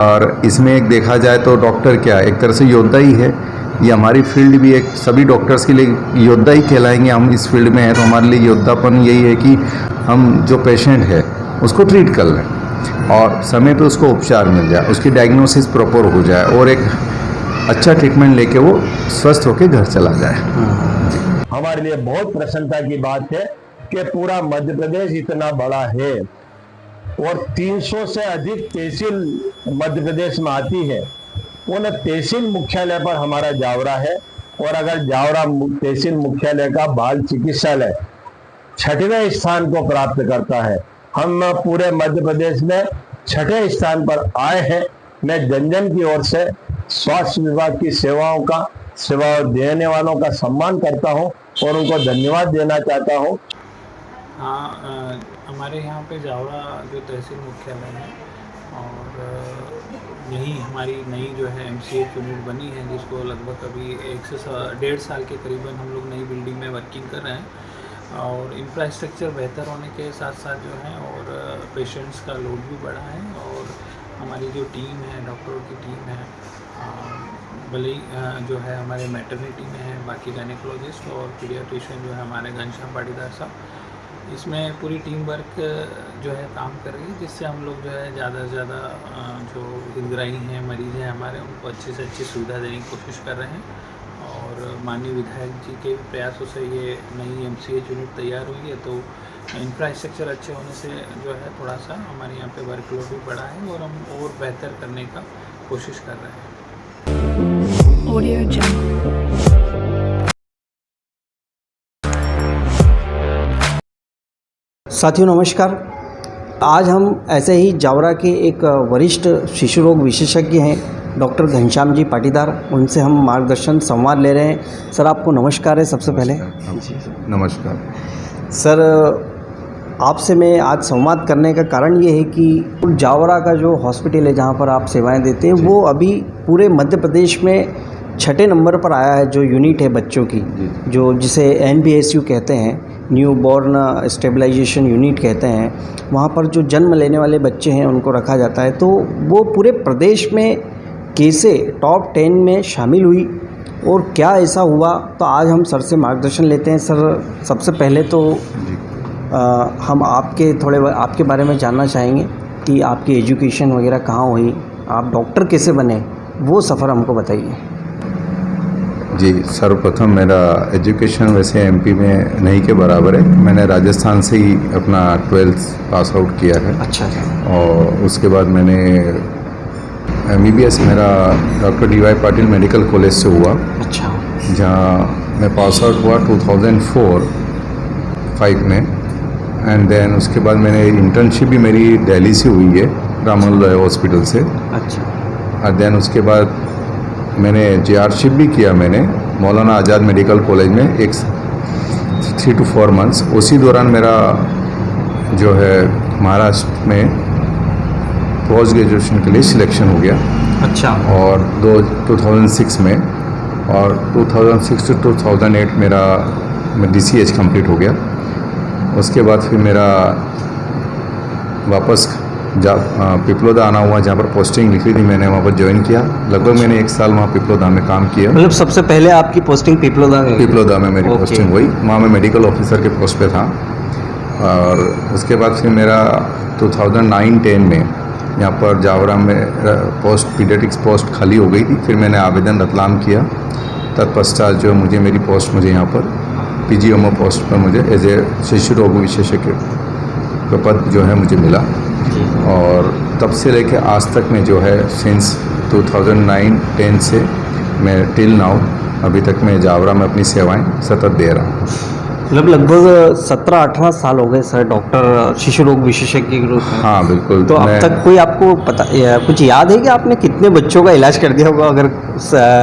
और इसमें एक देखा जाए तो डॉक्टर क्या एक तरह से योद्धा ही है। ये हमारी फील्ड भी एक सभी डॉक्टर्स के लिए योद्धा ही कहलाएंगे। हम इस फील्ड में हैं तो हमारे लिए योद्धापन यही है कि हम जो पेशेंट है उसको ट्रीट कर लें और समय पे उसको उपचार मिल जाए, उसकी डायग्नोसिस प्रॉपर हो जाए और एक अच्छा ट्रीटमेंट लेके वो स्वस्थ होकर घर चला जाए। हमारे लिए बहुत प्रसन्नता की बात है कि पूरा मध्य प्रदेश इतना बड़ा है और 300 से अधिक तहसील मध्य प्रदेश में आती है। उन तहसील मुख्यालय पर हमारा जावरा है और अगर जावरा तहसील मुख्यालय का बाल चिकित्सालय 6वें स्थान को प्राप्त करता है, हम पूरे मध्य प्रदेश में 6ठे स्थान पर आए हैं। मैं जन जन की ओर से स्वास्थ्य विभाग की सेवा देने वालों का सम्मान करता हूं और उनको धन्यवाद देना चाहता हूं। हाँ, हमारे यहाँ पे जावरा जो तहसील मुख्यालय है और यही हमारी नई जो है MCH यूनिट बनी है, जिसको लगभग अभी 1 से 1.5 साल के करीबन हम लोग नई बिल्डिंग में वर्किंग कर रहे हैं और इंफ्रास्ट्रक्चर बेहतर होने के साथ साथ जो है और पेशेंट्स का लोड भी बढ़ा है और हमारी जो टीम है, डॉक्टरों की टीम है, भले ही जो है हमारे मैटरनिटी में है, बाकी गायनेकोलॉजिस्ट और पीडियाट्रिशियन जो है हमारे घनश्याम पाटीदार साहब, इसमें पूरी टीम वर्क जो है काम कर रही है, जिससे हम लोग जो है ज़्यादा से ज़्यादा जो हितग्राही हैं, मरीज़ हैं हमारे, उनको अच्छी से अच्छी सुविधा देने की कोशिश कर रहे हैं। और माननीय विधायक जी के प्रयासों से ये नई MCH यूनिट तैयार हुई है, तो इंफ्रास्ट्रक्चर अच्छे होने से जो है थोड़ा सा हमारे यहाँ पे वर्कलोड भी बढ़ा है और हम और बेहतर करने का कोशिश कर रहे हैं। Audio jump. साथियों नमस्कार। आज हम ऐसे ही जावरा के एक वरिष्ठ शिशु रोग विशेषज्ञ हैं डॉक्टर घनश्याम जी पाटीदार, उनसे हम मार्गदर्शन संवाद ले रहे हैं। सर आपको नमस्कार है सबसे पहले। नमस्कार सर, आपसे मैं आज संवाद करने का कारण ये है कि जावरा का जो हॉस्पिटल है जहाँ पर आप सेवाएं देते हैं वो अभी पूरे मध्य प्रदेश में 6ठे नंबर पर आया है। जो यूनिट है बच्चों की, जो जिसे NBSU कहते हैं, न्यू बॉर्न स्टेबलाइजेशन यूनिट कहते हैं, वहाँ पर जो जन्म लेने वाले बच्चे हैं उनको रखा जाता है। तो वो पूरे प्रदेश में कैसे टॉप 10 में शामिल हुई और क्या ऐसा हुआ, तो आज हम सर से मार्गदर्शन लेते हैं। सर सबसे पहले तो हम आपके बारे में जानना चाहेंगे कि आपकी एजुकेशन वगैरह कहाँ हुई, आप डॉक्टर कैसे बने, वो सफ़र हमको बताइए। जी, सर्वप्रथम मेरा एजुकेशन वैसे MP में नहीं के बराबर है। मैंने राजस्थान से ही अपना 12th पास आउट किया है। अच्छा। और उसके बाद मैंने MBBS मेरा doctor DY Patil medical college से हुआ। अच्छा। जहाँ मैं पास आउट हुआ 2004-5 में। एंड देन उसके बाद मैंने इंटर्नशिप भी मेरी दिल्ली से हुई है, रामल हॉस्पिटल से। अच्छा। और देन उसके बाद मैंने JRship भी किया मैंने मौलाना आज़ाद मेडिकल कॉलेज में 3 to 4 months। उसी दौरान मेरा जो है महाराष्ट्र में पोस्ट ग्रेजुएशन के लिए सिलेक्शन हो गया। अच्छा। और 2006 में और 2006 to 2008 मेरा DCH कंप्लीट हो गया। उसके बाद फिर मेरा वापस पिपलोदा आना हुआ, जहाँ पर पोस्टिंग लिखी थी मैंने, वहाँ पर ज्वाइन किया। लगभग मैंने 1 साल वहाँ पिपलोदा में काम किया। मतलब सबसे पहले आपकी पोस्टिंग पिपलोदा में मेरी पोस्टिंग हुई। वहाँ मैं मेडिकल ऑफिसर के पोस्ट पे था। और उसके बाद फिर मेरा 2009-10 में यहाँ पर जावरा में पीडियाट्रिक्स पोस्ट खाली हो गई थी। फिर मैंने आवेदन रतलाम किया। तत्पश्चात जो मेरी पोस्ट मुझे यहाँ पर PGMO पोस्ट पर मुझे एज ए शिशु रोग विशेषज्ञ का पद जो है मुझे मिला। और तब से लेके आज तक में जो है सिंस 2009-10 से मैं टिल नाउ अभी तक मैं जावरा में अपनी सेवाएं सतत दे रहा हूँ। मतलब लगभग 17-18 साल हो गए सर डॉक्टर शिशु रोग विशेषज्ञ के रूप में। हाँ बिल्कुल। तो अब तक कोई आपको कुछ याद है कि आपने कितने बच्चों का इलाज कर दिया होगा, अगर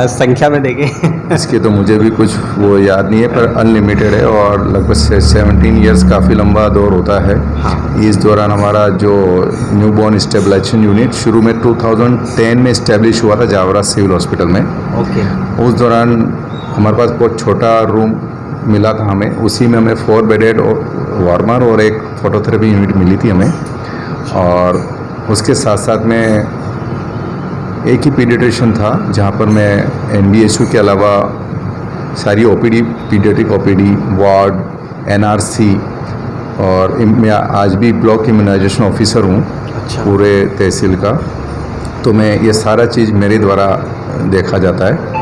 संख्या में देखें? इसके तो मुझे भी कुछ वो याद नहीं है, पर अनलिमिटेड है और लगभग 17 ईयर्स काफ़ी लंबा दौर होता है। हाँ। इस दौरान हमारा जो न्यू बॉर्न स्टेबलाइजेशन यूनिट शुरू में 2010 में इस्टेब्लिश हुआ था जावरा सिविल हॉस्पिटल में। ओके। उस दौरान हमारे पास बहुत छोटा रूम मिला था हमें, उसी में हमें 4 बेडेड वार्मर और एक फोटोथेरेपी यूनिट मिली थी हमें। और उसके साथ साथ में एक ही पीडियाट्रिशियन था जहाँ पर मैं NBSU के अलावा सारी OPD, paediatric OPD, ward, NRC और मैं आज भी ब्लॉक इम्यूनाइजेशन ऑफिसर हूँ अच्छा। पूरे तहसील का। तो मैं ये सारा चीज़ मेरे द्वारा देखा जाता है।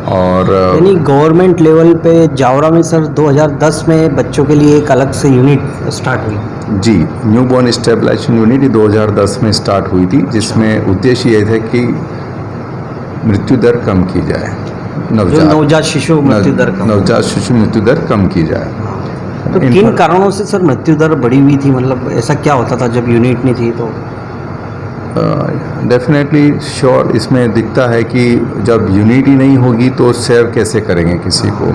और यानी गवर्नमेंट लेवल पे जावरा में सर 2010 में बच्चों के लिए एक अलग से यूनिट स्टार्ट हुई। जी, न्यू बॉर्न स्टेबलाइजेशन यूनिट 2010 में स्टार्ट हुई थी, जिसमें उद्देश्य ये था कि मृत्यु दर कम की जाए, नवजात शिशु मृत्यु दर कम। नवजात शिशु मृत्यु दर कम की जाए। तो किन कारणों से सर मृत्यु दर बढ़ी हुई थी, मतलब ऐसा क्या होता था जब यूनिट नहीं थी? तो डेफिनेटली श्योर इसमें दिखता है कि जब यूनिटी नहीं होगी तो सेव कैसे करेंगे किसी को।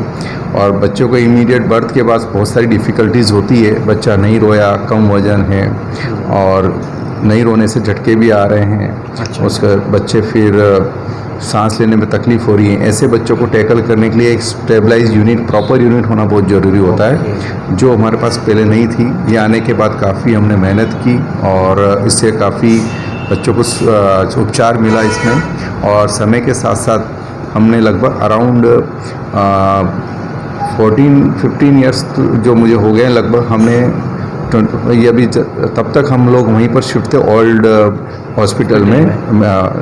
और बच्चों को इमीडिएट बर्थ के बाद बहुत सारी डिफ़िकल्टीज़ होती है। बच्चा नहीं रोया, कम वजन है और नहीं रोने से झटके भी आ रहे हैं। अच्छा। उसके बच्चे फिर सांस लेने में तकलीफ़ हो रही है। ऐसे बच्चों को टैकल करने के लिए एक स्टेबलाइज यूनिट, प्रॉपर यूनिट होना बहुत ज़रूरी होता है, जो हमारे पास पहले नहीं थी। ये आने के बाद काफ़ी हमने मेहनत की और इससे काफ़ी बच्चों को उपचार मिला इसमें। और समय के साथ साथ हमने लगभग अराउंड 14-15 ईयर्स जो मुझे हो गए लगभग, हमने ये अभी तब तक हम लोग वहीं पर शिफ्ट थे ओल्ड हॉस्पिटल में,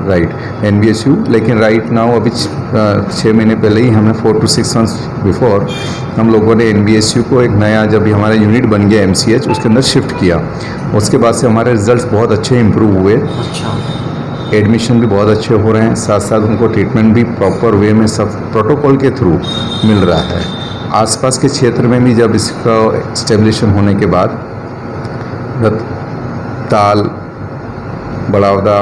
राइट, NBSU। लेकिन राइट नाउ अभी 6 महीने पहले ही हमें 4 to 6 months बिफोर हम लोगों ने NBSU को एक नया, जब हमारा यूनिट बन गया MCH, उसके अंदर शिफ्ट किया। उसके बाद से हमारे रिजल्ट्स बहुत अच्छे इम्प्रूव हुए। अच्छा। एडमिशन भी बहुत अच्छे हो रहे हैं, साथ साथ उनको ट्रीटमेंट भी प्रॉपर वे में सब प्रोटोकॉल के थ्रू मिल रहा है। आसपास के क्षेत्र में भी जब इसका स्टेब्लिशन होने के बाद ताल, बड़ावदा,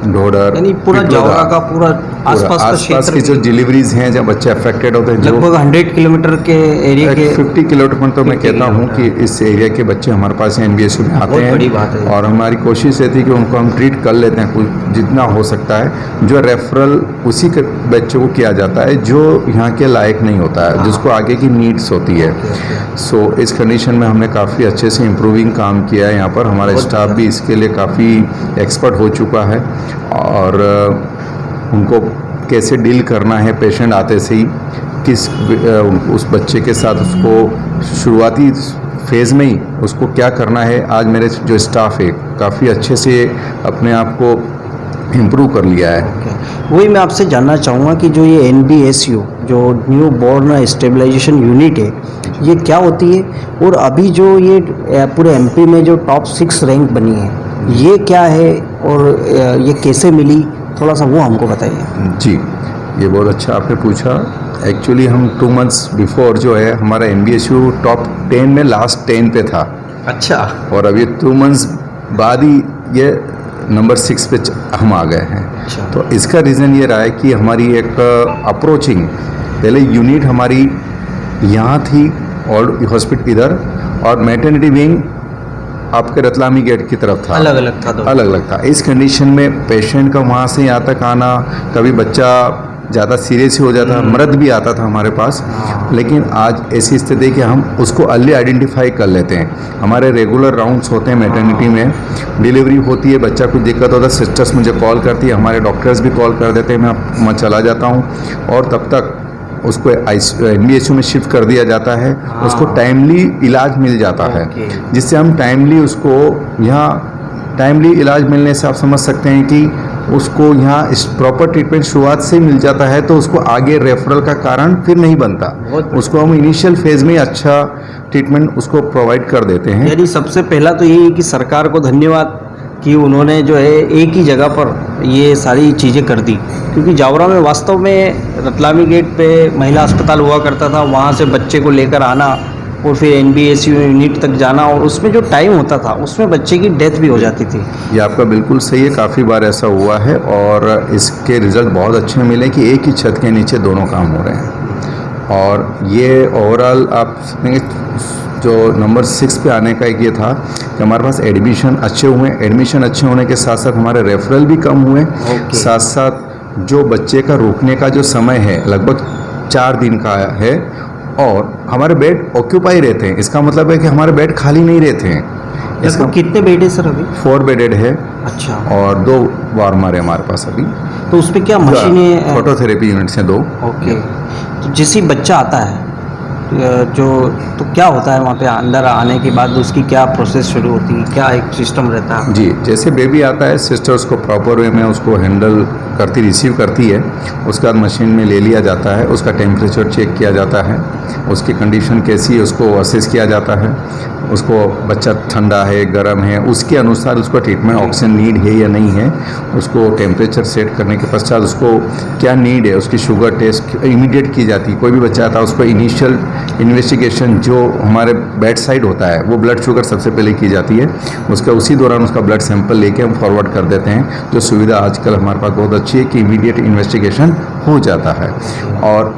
ढोडर, यानी पूरा जावरा का पूरा आसपास का आसपास क्षेत्र की जो डिलीवरीज हैं जब बच्चे अफेक्टेड होते हैं, जो लगभग 100 किलोमीटर के एरिया के 50 किलोमीटर तो मैं 50 कहता हूँ कि किलोमीटर। इस एरिया के बच्चे हमारे पास NBSU में आते बहुत हैं। बड़ी बात है। और हमारी कोशिश रहती है कि उनको हम ट्रीट कर लेते हैं कुछ जितना हो सकता है। जो रेफरल उसी के बच्चों को किया जाता है जो यहाँ के लायक नहीं होता है, जिसको आगे की नीड्स होती है। सो इस कंडीशन में हमने काफ़ी अच्छे से इम्प्रूविंग काम किया है यहाँ पर। हमारा स्टाफ भी इसके लिए काफ़ी एक्सपर्ट हो चुका है और उनको कैसे डील करना है पेशेंट आते से ही, किस उस बच्चे के साथ उसको शुरुआती फेज़ में ही उसको क्या करना है। आज मेरे जो स्टाफ है काफ़ी अच्छे से अपने आप को इम्प्रूव कर लिया है। वही मैं आपसे जानना चाहूँगा कि जो ये NBSU जो न्यू बॉर्न स्टेबलाइजेशन यूनिट है, ये क्या होती है? और अभी जो ये पूरे MP में जो टॉप 6 रैंक बनी है, ये क्या है और ये कैसे मिली? थोड़ा सा वो हमको बताइए। जी, ये बहुत अच्छा आपने पूछा। एक्चुअली हम 2 months बिफोर जो है हमारा NBSU टॉप 10 में लास्ट 10 पे था। अच्छा। और अभी 2 months बाद ही ये नंबर 6 पे हम आ गए हैं। अच्छा। तो इसका रीज़न ये रहा है कि हमारी एक अप्रोचिंग, पहले यूनिट हमारी यहाँ थी और हॉस्पिटल इधर, और मैटरनिटी विंग आपके रतलामी गेट की तरफ था। अलग अलग था, अलग अलग था। इस कंडीशन में पेशेंट का वहाँ से यहाँ तक आना, कभी बच्चा ज़्यादा सीरियस ही हो जाता, मर्द भी आता था हमारे पास। लेकिन आज ऐसी स्थिति है कि हम उसको अर्ली आइडेंटिफाई कर लेते हैं। हमारे रेगुलर राउंड्स होते हैं मैटरनिटी में, डिलीवरी होती है, बच्चा कुछ दिक्कत होता है, सिस्टर्स मुझे कॉल करती है, हमारे डॉक्टर्स भी कॉल कर देते हैं, मैं चला जाता हूँ और तब तक उसको NBSU में शिफ्ट कर दिया जाता है। उसको टाइमली इलाज मिल जाता है, जिससे हम टाइमली उसको यहाँ टाइमली इलाज मिलने से आप समझ सकते हैं कि उसको यहाँ प्रॉपर ट्रीटमेंट शुरुआत से मिल जाता है, तो उसको आगे रेफरल का कारण फिर नहीं बनता। उसको हम इनिशियल फेज में अच्छा ट्रीटमेंट उसको प्रोवाइड कर देते हैं। यानी सबसे पहला तो यही है कि सरकार को धन्यवाद कि उन्होंने जो है एक ही जगह पर ये सारी चीज़ें कर दी, क्योंकि जावरा में वास्तव में रतलामी गेट पे महिला अस्पताल हुआ करता था, वहाँ से बच्चे को लेकर आना और फिर NBSU यूनिट तक जाना, और उसमें जो टाइम होता था उसमें बच्चे की डेथ भी हो जाती थी। ये आपका बिल्कुल सही है, काफ़ी बार ऐसा हुआ है और इसके रिज़ल्ट बहुत अच्छे मिले कि एक ही छत के नीचे दोनों काम हो रहे हैं। और ये ओवरऑल आप जो नंबर 6 पे आने का एक ये था कि हमारे पास एडमिशन अच्छे हुए। एडमिशन अच्छे होने के साथ साथ हमारे रेफरल भी कम हुए। साथ साथ जो बच्चे का रुकने का जो समय है लगभग 4 दिन का है, और हमारे बेड ऑक्यूपाई रहते हैं। इसका मतलब है कि हमारे बेड खाली नहीं रहते हैं। इसका कितने बेड है सर अभी? 4 बेडेड है। अच्छा, और 2 वार्मर है हमारे पास अभी। तो उस पे क्या मशीनें? फोटोथेरेपी यूनिट्स हैं 2। ओके, तो जैसे ही बच्चा आता है जो, तो क्या होता है वहाँ पे अंदर आने के बाद उसकी क्या प्रोसेस शुरू होती है, क्या एक सिस्टम रहता है? जी, जैसे बेबी आता है सिस्टर उसको प्रॉपर वे में उसको हैंडल करती, रिसीव करती है। उसके बाद मशीन में ले लिया जाता है, उसका टेम्परेचर चेक किया जाता है, उसकी कंडीशन कैसी है उसको असेस किया जाता है, उसको बच्चा ठंडा है गर्म है उसके अनुसार उसको ट्रीटमेंट ऑक्सीजन नीड है या नहीं है, उसको टेम्परेचर सेट करने के पश्चात उसको क्या नीड है उसकी शुगर टेस्ट इमीडिएट की जाती है। कोई भी बच्चा आता है उसको इनिशियल इन्वेस्टिगेशन जो हमारे बेड साइड होता है वो ब्लड शुगर सबसे पहले की जाती है। उसका उसी दौरान उसका ब्लड सैंपल लेके हम फॉरवर्ड कर देते हैं। जो सुविधा आजकल हमारे पास बहुत अच्छी है कि इमीडिएट इन्वेस्टिगेशन हो जाता है और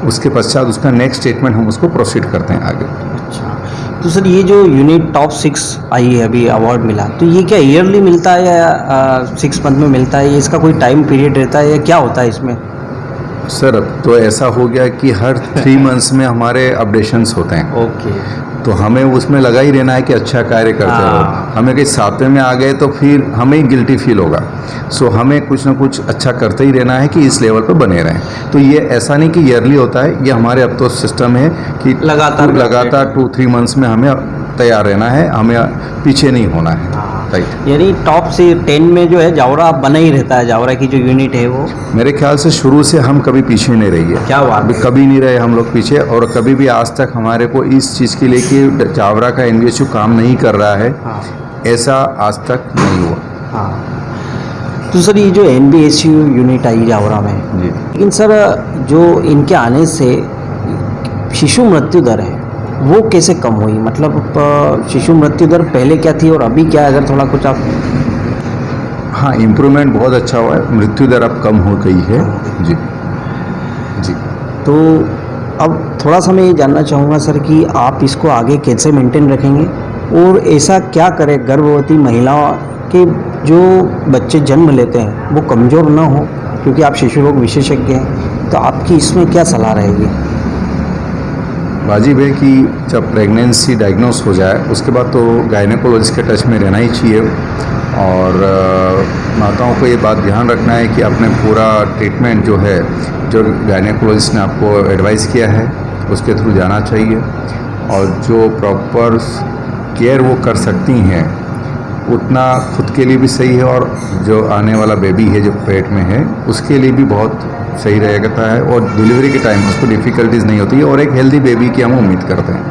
उसके पश्चात उसका नेक्स्ट ट्रीटमेंट हम उसको प्रोसीड करते हैं आगे। अच्छा, तो सर ये जो यूनिट टॉप 6 आई है अभी अवार्ड मिला, तो ये क्या ईयरली मिलता है या 6 मंथ में मिलता है, इसका कोई टाइम पीरियड रहता है या क्या होता है इसमें? सर अब तो ऐसा हो गया कि हर 3 मंथ्स में हमारे अपडेशंस होते हैं। ओके, तो हमें उसमें लगा ही रहना है कि अच्छा कार्य करते हाँ। रहो। हमें कहीं 7वें में आ गए तो फिर हमें ही गिल्टी फील होगा। सो हमें कुछ ना कुछ अच्छा करते ही रहना है कि इस लेवल पर बने रहें। तो ये ऐसा नहीं कि ईयरली होता है, ये हमारे अब तो सिस्टम है कि लगातार 2-3 मंथ्स में हमें तैयार रहना है, हमें पीछे नहीं होना है। राइट, यानी टॉप से 10 में जो है जावरा बना ही रहता है, जावरा की जो यूनिट है वो। मेरे ख्याल से शुरू से हम कभी पीछे नहीं रही है। क्या बात है। कभी नहीं रहे हम लोग पीछे, और कभी भी आज तक हमारे को इस चीज़ के लिए कि जावरा का एनवीएचयू काम नहीं कर रहा है, हाँ, ऐसा आज तक नहीं हुआ। हाँ। तो सर ये जो NBSU यूनिट आई जावरा में, जी, लेकिन सर जो इनके आने से शिशु मृत्यु दर है वो कैसे कम हुई? मतलब शिशु मृत्यु दर पहले क्या थी और अभी क्या है, अगर थोड़ा कुछ आप। हाँ, इम्प्रूवमेंट बहुत अच्छा हुआ है, मृत्यु दर अब कम हो गई है। जी जी। तो अब थोड़ा सा मैं ये जानना चाहूँगा सर कि आप इसको आगे कैसे मेंटेन रखेंगे और ऐसा क्या करें गर्भवती महिलाओं के जो बच्चे जन्म लेते हैं वो कमज़ोर ना हो, क्योंकि आप शिशु रोग विशेषज्ञ हैं, तो आपकी इसमें क्या सलाह रहेगी? वाजिब है कि जब प्रेगनेंसी डायग्नोस हो जाए उसके बाद तो गायनेकोलॉजिस्ट के टच में रहना ही चाहिए, और माताओं को ये बात ध्यान रखना है कि अपने पूरा ट्रीटमेंट जो है जो गायनेकोलॉजिस्ट ने आपको एडवाइस किया है उसके थ्रू जाना चाहिए, और जो प्रॉपर केयर वो कर सकती हैं उतना खुद के लिए भी सही है, और जो आने वाला बेबी है जो पेट में है उसके लिए भी बहुत सही रहता है, और डिलीवरी के टाइम उसको डिफ़िकल्टीज नहीं होती है, और एक हेल्दी बेबी की हम उम्मीद करते हैं।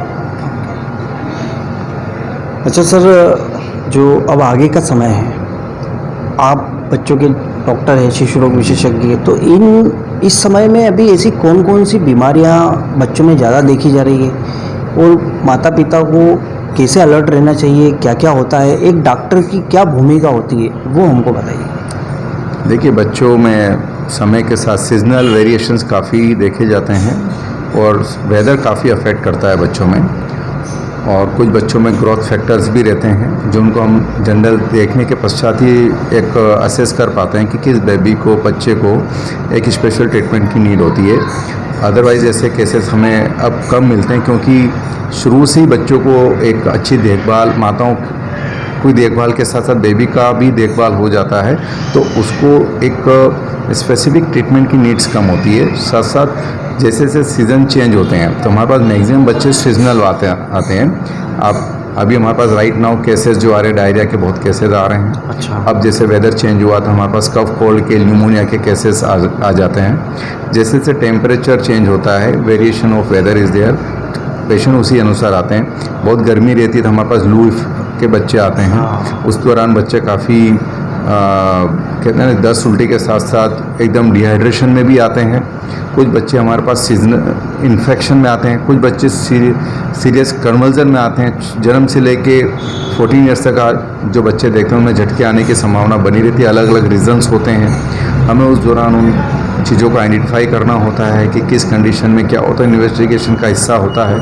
अच्छा सर, जो अब आगे का समय है, आप बच्चों के डॉक्टर हैं, शिशु रोग विशेषज्ञ हैं, तो इस समय में अभी ऐसी कौन कौन सी बीमारियां बच्चों में ज़्यादा देखी जा रही है और माता पिता को कैसे अलर्ट रहना चाहिए, क्या क्या होता है, एक डॉक्टर की क्या भूमिका होती है, वो हमको बताइए। देखिए, बच्चों में समय के साथ सीजनल वेरिएशंस काफ़ी देखे जाते हैं, और वेदर काफ़ी अफेक्ट करता है बच्चों में, और कुछ बच्चों में ग्रोथ फैक्टर्स भी रहते हैं जो उनको हम जनरल देखने के पश्चात ही एक असेस कर पाते हैं कि किस बेबी को, बच्चे को एक स्पेशल ट्रीटमेंट की नीड होती है। अदरवाइज़ ऐसे केसेस हमें अब कम मिलते हैं, क्योंकि शुरू से ही बच्चों को एक अच्छी देखभाल, माताओं कोई देखभाल के साथ साथ बेबी का भी देखभाल हो जाता है, तो उसको एक स्पेसिफिक ट्रीटमेंट की नीड्स कम होती है। साथ साथ जैसे जैसे सीज़न चेंज होते हैं तो हमारे पास मैक्सिमम बच्चे सीजनल आते हैं। अब अभी हमारे पास राइट नाउ केसेस जो आ रहे हैं, डायरिया के बहुत केसेस आ रहे हैं। अच्छा। अब जैसे वेदर चेंज हुआ तो हमारे पास कफ कोल्ड के, न्यूमोनिया के केसेस आ जाते हैं। जैसे जैसे टेम्परेचर चेंज होता है, variation of weather is there, patient उसी अनुसार आते हैं। बहुत गर्मी रहती है तो हमारे पास लू के बच्चे आते हैं। उस दौरान बच्चे काफ़ी कहते हैं दस्त उल्टी के साथ साथ एकदम डिहाइड्रेशन में भी आते हैं। कुछ बच्चे हमारे पास सीजनल इन्फेक्शन में आते हैं, कुछ बच्चे सीरियस कन्वर्जन में आते हैं। जन्म से लेके 14 ईयर्स तक जो बच्चे देखते हैं उनमें झटके आने की संभावना बनी रहती है। अलग अलग रीजंस होते हैं, हमें उस दौरान उन चीज़ों को आइडेंटिफाई करना होता है कि किस कंडीशन में क्या होता है। इन्वेस्टिगेशन का हिस्सा होता है,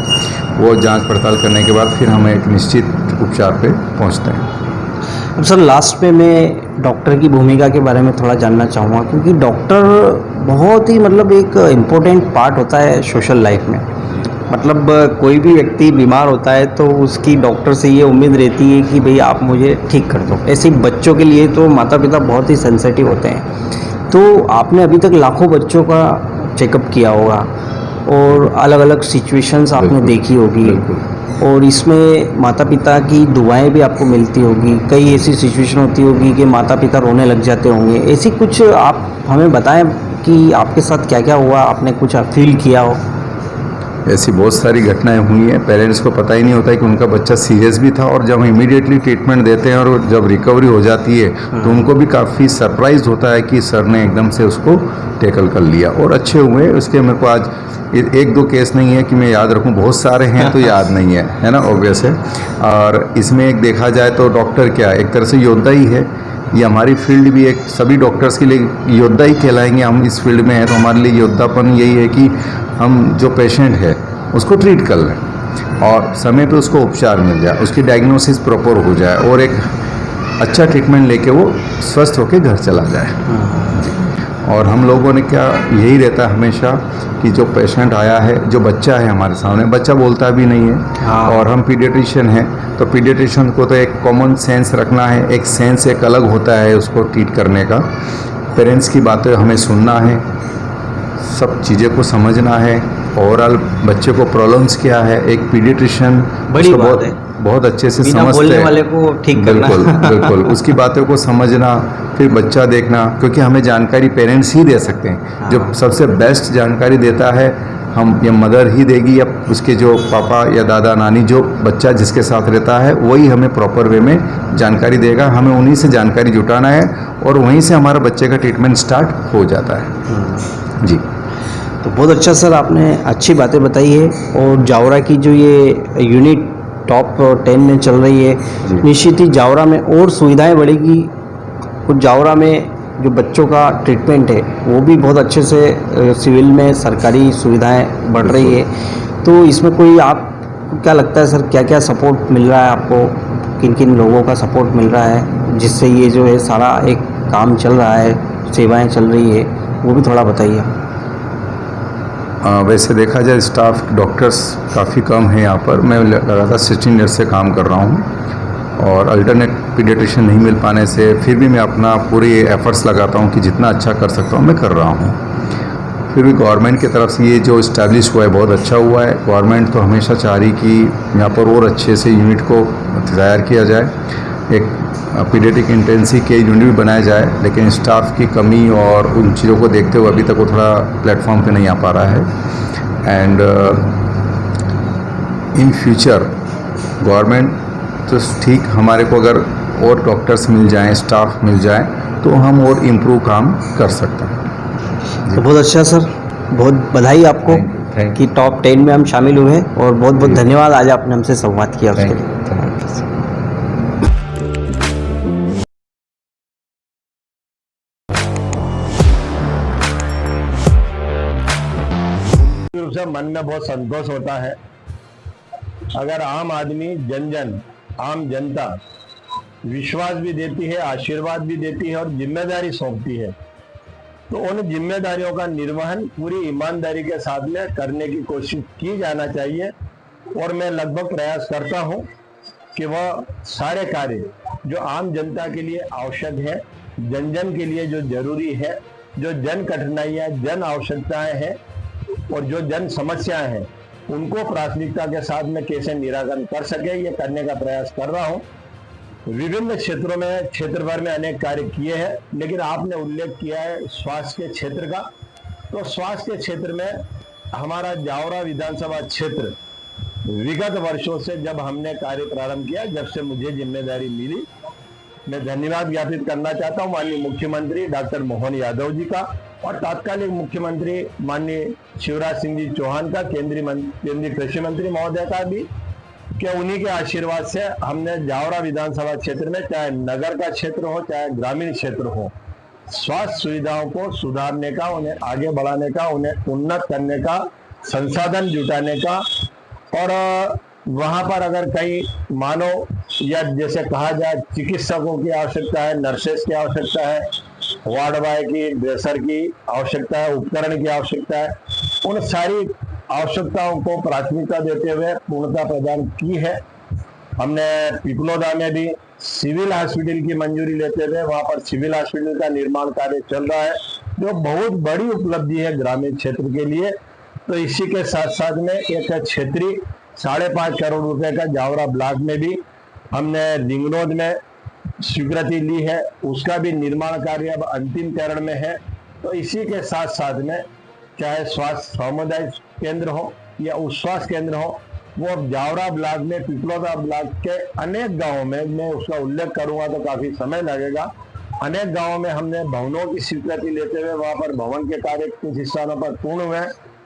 वो जांच पड़ताल करने के बाद फिर हम एक निश्चित उपचार पे पहुंचते हैं। अब सर लास्ट में मैं डॉक्टर की भूमिका के बारे में थोड़ा जानना चाहूँगा, क्योंकि डॉक्टर बहुत ही मतलब एक इम्पोर्टेंट पार्ट होता है सोशल लाइफ में। मतलब कोई भी व्यक्ति बीमार होता है तो उसकी डॉक्टर से ये उम्मीद रहती है कि भाई आप मुझे ठीक कर दो। ऐसे ही बच्चों के लिए तो माता पिता बहुत ही सेंसिटिव होते हैं। तो आपने अभी तक लाखों बच्चों का चेकअप किया होगा और अलग अलग सिचुएशंस आपने बिल्कुल, देखी होगी, बिल्कुल। और इसमें माता पिता की दुआएं भी आपको मिलती होगी। कई ऐसी सिचुएशन होती होगी कि माता पिता रोने लग जाते होंगे। ऐसी कुछ आप हमें बताएं कि आपके साथ क्या क्या हुआ, आपने कुछ फील किया हो। ऐसी बहुत सारी घटनाएं हुई हैं। पेरेंट्स को पता ही नहीं होता है कि उनका बच्चा सीरियस भी था, और जब इमीडिएटली ट्रीटमेंट देते हैं और जब रिकवरी हो जाती है तो उनको भी काफ़ी सरप्राइज होता है कि सर ने एकदम से उसको टैकल कर लिया और अच्छे हुए। उसके मेरे को आज एक दो केस नहीं है कि मैं याद रखूं, बहुत सारे हैं तो याद नहीं है ना, ऑब्वियस है। और इसमें एक देखा जाए तो डॉक्टर क्या एक तरह से योद्धा ही है। ये हमारी फील्ड भी एक सभी डॉक्टर्स के लिए योद्धा ही कहलाएंगे। हम इस फील्ड में हैं तो हमारे लिए योद्धापन यही है कि हम जो पेशेंट है उसको ट्रीट कर लें और समय पे उसको उपचार मिल जाए, उसकी डायग्नोसिस प्रॉपर हो जाए और एक अच्छा ट्रीटमेंट लेके वो स्वस्थ होकर घर चला जाए। और हम लोगों ने क्या यही रहता है हमेशा कि जो पेशेंट आया है, जो बच्चा है हमारे सामने, बच्चा बोलता भी नहीं है और हम पीडियाट्रिशियन हैं तो पीडियाट्रिशियन को तो एक कॉमन सेंस रखना है, एक सेंस एक अलग होता है उसको ट्रीट करने का। पेरेंट्स की बातें हमें सुनना है, सब चीज़ें को समझना है, ओवरऑल बच्चे को प्रॉब्लम्स क्या है, एक पीडियाट्रिशियन बड़ी बात है। बहुत अच्छे से बिना समझते बोलने हैं। वाले को ठीक करना। बिल्कुल बिल्कुल उसकी बातों को समझना, फिर बच्चा देखना, क्योंकि हमें जानकारी पेरेंट्स ही दे सकते हैं। जो सबसे बेस्ट जानकारी देता है हम या मदर ही देगी या उसके जो पापा या दादा नानी, जो बच्चा जिसके साथ रहता है वही हमें प्रॉपर वे में जानकारी देगा। हमें उन्हीं से जानकारी जुटाना है और वहीं से हमारा बच्चे का ट्रीटमेंट स्टार्ट हो जाता है। जी तो बहुत अच्छा सर, आपने अच्छी बातें बताई है। और जावरा की जो ये यूनिट टॉप 10 में चल रही है, निश्चित ही जावरा में और सुविधाएं बढ़ेगी। कुछ जावरा में जो बच्चों का ट्रीटमेंट है वो भी बहुत अच्छे से सिविल में सरकारी सुविधाएं बढ़ रही है। तो इसमें कोई आपको क्या लगता है सर, क्या क्या सपोर्ट मिल रहा है आपको, किन किन लोगों का सपोर्ट मिल रहा है जिससे ये जो है सारा एक काम चल रहा है, सेवाएं चल रही है, वो भी थोड़ा बताइए। वैसे देखा जाए स्टाफ डॉक्टर्स काफ़ी कम है यहाँ पर। मैं लगातार 16 ईयर्स से काम कर रहा हूँ और अल्टरनेट पीडियाट्रिशियन नहीं मिल पाने से फिर भी मैं अपना पूरी एफर्ट्स लगाता हूँ कि जितना अच्छा कर सकता हूँ मैं कर रहा हूँ। फिर भी गवर्नमेंट की तरफ से ये जो इस्टेब्लिश हुआ है बहुत अच्छा हुआ है। गवर्नमेंट तो हमेशा चाह रही कि यहाँ पर और अच्छे से यूनिट को तैयार किया जाए, एक पीडियाट्रिक इंटेंसिव केयर यूनिट भी बनाया जाए, लेकिन स्टाफ की कमी और उन चीज़ों को देखते हुए अभी तक वो थोड़ा प्लेटफॉर्म पे नहीं आ पा रहा है। एंड इन फ्यूचर गवर्नमेंट तो ठीक, हमारे को अगर और डॉक्टर्स मिल जाएं, स्टाफ मिल जाए तो हम और इम्प्रूव काम कर सकते हैं। तो बहुत अच्छा सर, बहुत बधाई आपको थैंक कि टॉप 10 में हम शामिल हुए और बहुत बहुत धन्यवाद आज आपने हमसे संवाद किया उसके लिए। रूप से मन में बहुत संतोष होता है अगर आम आदमी, जन आम जनता विश्वास भी देती है, आशीर्वाद भी देती है और जिम्मेदारी सौंपती है, तो उन जिम्मेदारियों का निर्वहन पूरी ईमानदारी के साथ में करने की कोशिश की जाना चाहिए। और मैं लगभग प्रयास करता हूं कि वह सारे कार्य जो आम जनता के लिए आवश्यक है, जन के लिए जो जरूरी है, जो जन कठिनाइयां, जन आवश्यकताएं हैं और जो जन समस्याएं हैं, उनको प्राथमिकता के साथ में कैसे निराकरण कर सके, ये करने का प्रयास कर रहा हूं। विभिन्न क्षेत्रों में, क्षेत्र भर में अनेक कार्य किए हैं, लेकिन आपने उल्लेख किया है स्वास्थ्य के क्षेत्र का। तो स्वास्थ्य के क्षेत्र में हमारा जावरा विधानसभा क्षेत्र विगत वर्षों से जब हमने कार्य प्रारंभ किया, जब से मुझे जिम्मेदारी मिली, मैं धन्यवाद ज्ञापित करना चाहता हूं माननीय मुख्यमंत्री डॉक्टर मोहन यादव जी का और तात्कालिक मुख्यमंत्री माननीय शिवराज सिंह जी चौहान का, केंद्रीय कृषि मंत्री महोदय का भी, कि उन्हीं के आशीर्वाद से हमने जावरा विधानसभा क्षेत्र में, चाहे नगर का क्षेत्र हो चाहे ग्रामीण क्षेत्र हो, स्वास्थ्य सुविधाओं को सुधारने का, उन्हें आगे बढ़ाने का, उन्हें उन्नत करने का, संसाधन जुटाने का, और वहां पर अगर कहीं मानव या जैसे कहा जाए चिकित्सकों की आवश्यकता है, नर्सेस की आवश्यकता है, वार्ड बॉय की, ड्रेसर की आवश्यकता है, उपकरण की आवश्यकता है, उन सारी आवश्यकताओं को प्राथमिकता देते हुए पूर्णता प्रदान की है। हमने पिपलोदा में भी सिविल हॉस्पिटल की मंजूरी लेते हुए वहां पर सिविल हॉस्पिटल का निर्माण कार्य चल रहा है, जो बहुत बड़ी उपलब्धि है ग्रामीण क्षेत्र के लिए। तो इसी के साथ साथ में एक क्षेत्रीय 5.5 करोड़ रुपए का जावरा ब्लॉक में भी हमने रिंग रोड में स्वीकृति ली है, उसका भी निर्माण कार्य अब अंतिम चरण में है। तो इसी के साथ साथ में चाहे स्वास्थ्य सामुदायिक केंद्र हो या उस स्वास्थ्य केंद्र हो, वो अब जावरा ब्लॉक में पिपलोदा ब्लॉक के अनेक गांवों में, मैं उसका उल्लेख करूंगा तो काफी समय लगेगा, अनेक गांवों में हमने भवनों की स्वीकृति लेते हुए वहां पर भवन के कार्य कुछ स्थानों पर पूर्ण हुए,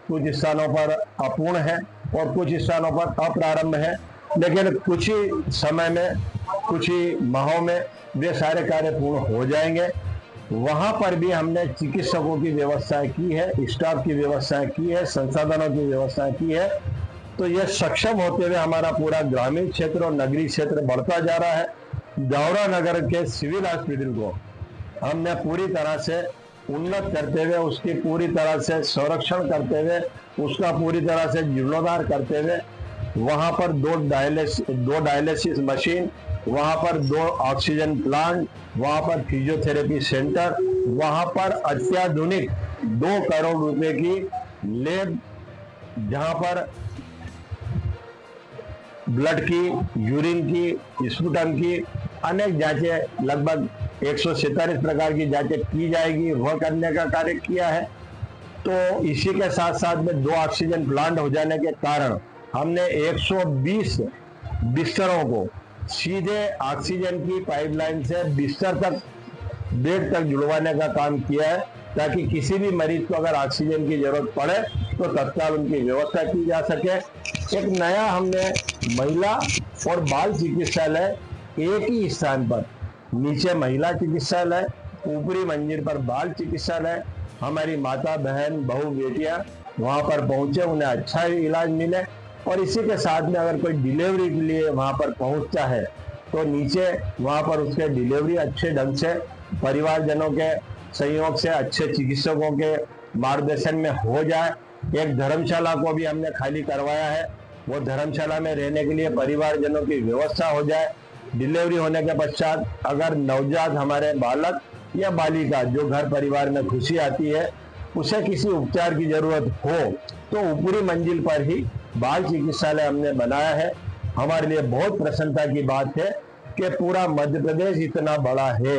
कुछ स्थानों पर अपूर्ण है और कुछ स्थानों पर अप्रारंभ है। लेकिन कुछ ही समय में, कुछ ही माहों में वे सारे कार्य पूर्ण हो जाएंगे। वहां पर भी हमने चिकित्सकों की व्यवस्था की है, स्टाफ की व्यवस्था की है, संसाधनों की व्यवस्था की है। तो यह सक्षम होते हुए हमारा पूरा ग्रामीण क्षेत्र और नगरीय क्षेत्र बढ़ता जा रहा है। जावरा नगर के सिविल हॉस्पिटल को हमने पूरी तरह से उन्नत करते हुए, उसकी पूरी तरह से संरक्षण करते हुए, उसका पूरी तरह से जीर्णोद्धार करते हुए वहां पर दो डायलिसिस मशीन, वहां पर 2 ऑक्सीजन प्लांट, वहां पर फिजियोथेरेपी सेंटर, वहां पर अत्याधुनिक 2 करोड़ रुपए की लैब, जहां पर ब्लड की, यूरिन की, स्पुटम की अनेक जांचें, लगभग 147 प्रकार की जांचें की जाएगी, वह करने का कार्य किया है। तो इसी के साथ साथ में 2 ऑक्सीजन प्लांट हो जाने के कारण हमने 120 बिस्तरों को सीधे ऑक्सीजन की पाइपलाइन से बिस्तर तक, बेड तक जुड़वाने का काम किया है, ताकि किसी भी मरीज को अगर ऑक्सीजन की जरूरत पड़े तो तत्काल उनकी व्यवस्था की जा सके। एक नया हमने महिला और बाल चिकित्सालय एक ही स्थान पर, नीचे महिला चिकित्सालय, ऊपरी मंजिल पर बाल चिकित्सालय, हमारी माता बहन बहू बेटियां वहां पर पहुंचे, उन्हें अच्छा इलाज मिले। और इसी के साथ में अगर कोई डिलीवरी के लिए वहां पर पहुंचता है तो नीचे वहां पर उसके डिलीवरी अच्छे ढंग से परिवारजनों के सहयोग से, अच्छे चिकित्सकों के मार्गदर्शन में हो जाए। एक धर्मशाला को भी हमने खाली करवाया है, वो धर्मशाला में रहने के लिए परिवारजनों की व्यवस्था हो जाए। डिलीवरी होने के पश्चात अगर नवजात हमारे बालक या बालिका, जो घर परिवार में खुशी आती है, उसे किसी उपचार की जरूरत हो तो ऊपरी मंजिल पर ही बाल चिकित्सालय हमने बनाया है। हमारे लिए बहुत प्रसन्नता की बात है कि पूरा मध्य प्रदेश इतना बड़ा है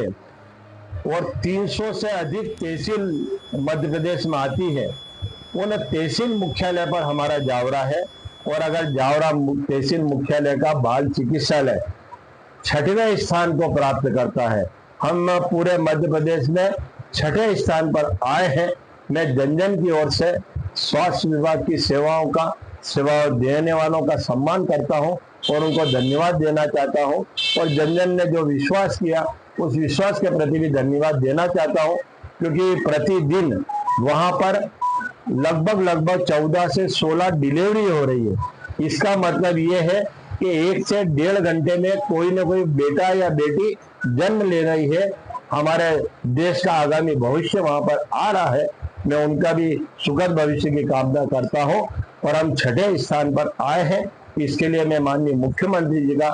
और 300 से अधिक तहसील मध्य प्रदेश में आती है। उन तहसील मुख्यालय पर हमारा जावरा है, और अगर जावरा तहसील मुख्यालय का बाल चिकित्सालय 6वें स्थान को प्राप्त करता है, हम पूरे मध्य प्रदेश में 6ठे स्थान पर आए हैं। मैं जन जन की ओर से स्वास्थ्य विभाग की सेवाओं देने वालों का सम्मान करता हूं और उनको धन्यवाद देना चाहता हूं, और जन जन ने जो विश्वास किया उस विश्वास के प्रति भी धन्यवाद देना चाहता हूं, क्योंकि प्रतिदिन वहां पर लगभग 14 से 16 डिलीवरी हो रही है। इसका मतलब ये है कि 1 से 1.5 घंटे में कोई ना कोई बेटा या बेटी जन्म ले रही है। हमारे देश का आगामी भविष्य वहां पर आ रहा है। मैं उनका भी सुखद भविष्य की कामना करता हूं, और हम 6ठे स्थान पर आए हैं। इसके लिए मैं माननीय मुख्यमंत्री जी का,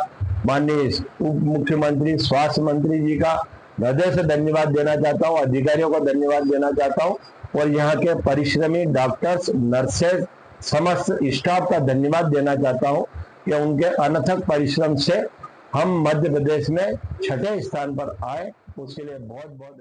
माननीय उप मुख्यमंत्री, स्वास्थ्य मंत्री जी का हृदय से धन्यवाद देना चाहता हूं, अधिकारियों को धन्यवाद देना चाहता हूं, और यहाँ के परिश्रमी डॉक्टर्स, नर्सेज, समस्त स्टाफ का धन्यवाद देना चाहता हूं कि उनके अनथक परिश्रम से हम मध्य प्रदेश में 6ठे स्थान पर आए। उसके लिए बहुत बहुत